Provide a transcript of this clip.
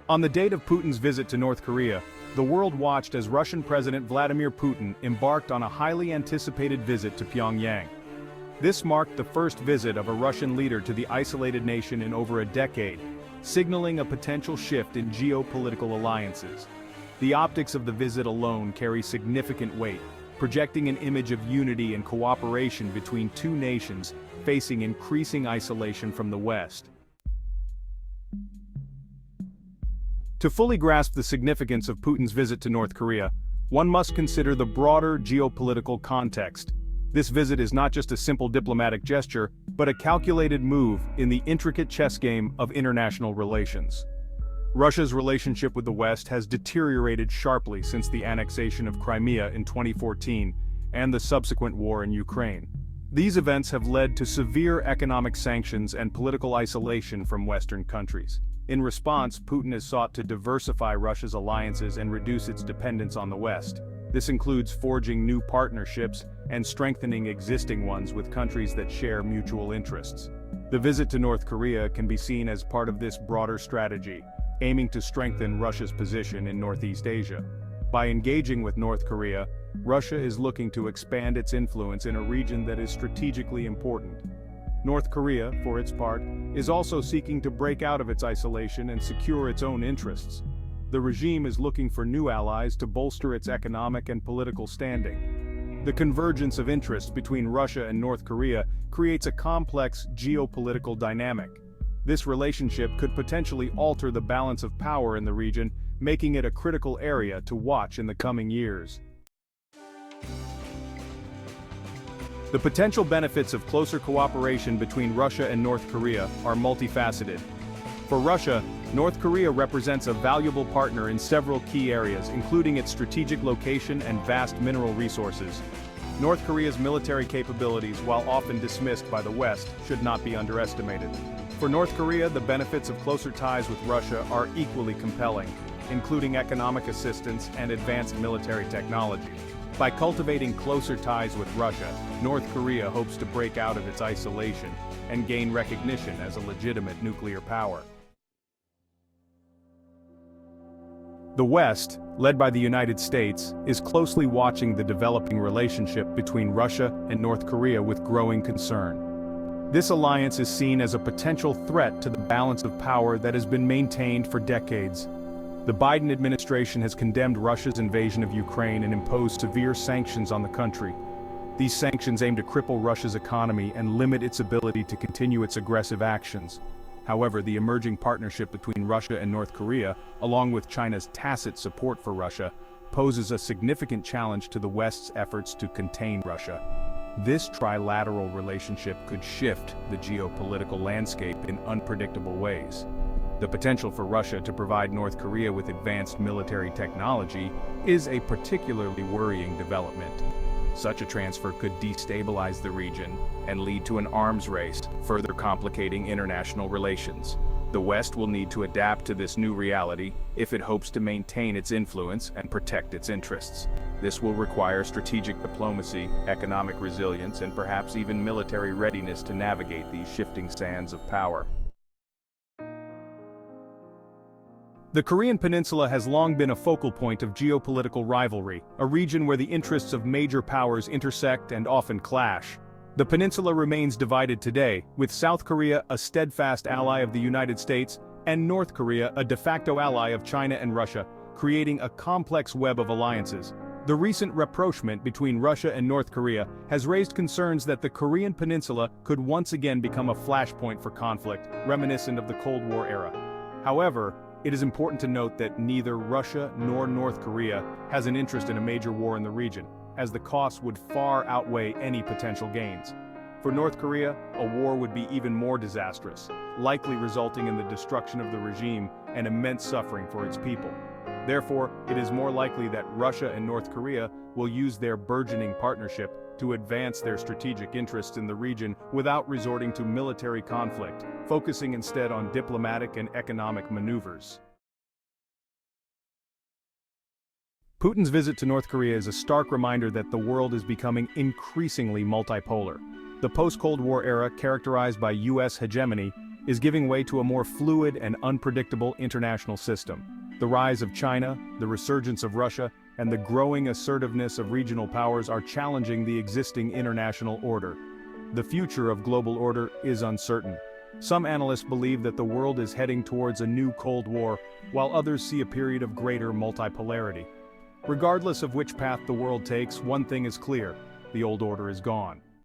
On the date of Putin's visit to North Korea, the world watched as Russian President Vladimir Putin embarked on a highly anticipated visit to Pyongyang. This marked the first visit of a Russian leader to the isolated nation in over a decade, signaling a potential shift in geopolitical alliances. The optics of the visit alone carry significant weight, projecting an image of unity and cooperation between two nations facing increasing isolation from the West. To fully grasp the significance of Putin's visit to North Korea, one must consider the broader geopolitical context. This visit is not just a simple diplomatic gesture, but a calculated move in the intricate chess game of international relations. Russia's relationship with the West has deteriorated sharply since the annexation of Crimea in 2014 and the subsequent war in Ukraine. These events have led to severe economic sanctions and political isolation from Western countries. In response, Putin has sought to diversify Russia's alliances and reduce its dependence on the West. This includes forging new partnerships and strengthening existing ones with countries that share mutual interests. The visit to North Korea can be seen as part of this broader strategy, aiming to strengthen Russia's position in Northeast Asia. By engaging with North Korea, Russia is looking to expand its influence in a region that is strategically important. North Korea, for its part, is also seeking to break out of its isolation and secure its own interests. The regime is looking for new allies to bolster its economic and political standing. The convergence of interests between Russia and North Korea creates a complex geopolitical dynamic. This relationship could potentially alter the balance of power in the region, making it a critical area to watch in the coming years. The potential benefits of closer cooperation between Russia and North Korea are multifaceted. For Russia, North Korea represents a valuable partner in several key areas, including its strategic location and vast mineral resources. North Korea's military capabilities, while often dismissed by the West, should not be underestimated. For North Korea, the benefits of closer ties with Russia are equally compelling, including economic assistance and advanced military technology. By cultivating closer ties with Russia, North Korea hopes to break out of its isolation and gain recognition as a legitimate nuclear power. The West, led by the United States, is closely watching the developing relationship between Russia and North Korea with growing concern. This alliance is seen as a potential threat to the balance of power that has been maintained for decades. The Biden administration has condemned Russia's invasion of Ukraine and imposed severe sanctions on the country. These sanctions aim to cripple Russia's economy and limit its ability to continue its aggressive actions. However, the emerging partnership between Russia and North Korea, along with China's tacit support for Russia, poses a significant challenge to the West's efforts to contain Russia. This trilateral relationship could shift the geopolitical landscape in unpredictable ways. The potential for Russia to provide North Korea with advanced military technology is a particularly worrying development. Such a transfer could destabilize the region and lead to an arms race, further complicating international relations. The West will need to adapt to this new reality if it hopes to maintain its influence and protect its interests. This will require strategic diplomacy, economic resilience, and perhaps even military readiness to navigate these shifting sands of power. The Korean Peninsula has long been a focal point of geopolitical rivalry, a region where the interests of major powers intersect and often clash. The peninsula remains divided today, with South Korea a steadfast ally of the United States, and North Korea a de facto ally of China and Russia, creating a complex web of alliances. The recent rapprochement between Russia and North Korea has raised concerns that the Korean Peninsula could once again become a flashpoint for conflict, reminiscent of the Cold War era. However, it is important to note that neither Russia nor North Korea has an interest in a major war in the region, as the costs would far outweigh any potential gains. For North Korea, a war would be even more disastrous, likely resulting in the destruction of the regime and immense suffering for its people. Therefore, it is more likely that Russia and North Korea will use their burgeoning partnership to advance their strategic interests in the region without resorting to military conflict, focusing instead on diplomatic and economic maneuvers. Putin's visit to North Korea is a stark reminder that the world is becoming increasingly multipolar. The post-Cold War era, characterized by U.S. hegemony, is giving way to a more fluid and unpredictable international system. The rise of China, the resurgence of Russia, and the growing assertiveness of regional powers are challenging the existing international order. The future of global order is uncertain. Some analysts believe that the world is heading towards a new Cold War, while others see a period of greater multipolarity. Regardless of which path the world takes, one thing is clear: the old order is gone.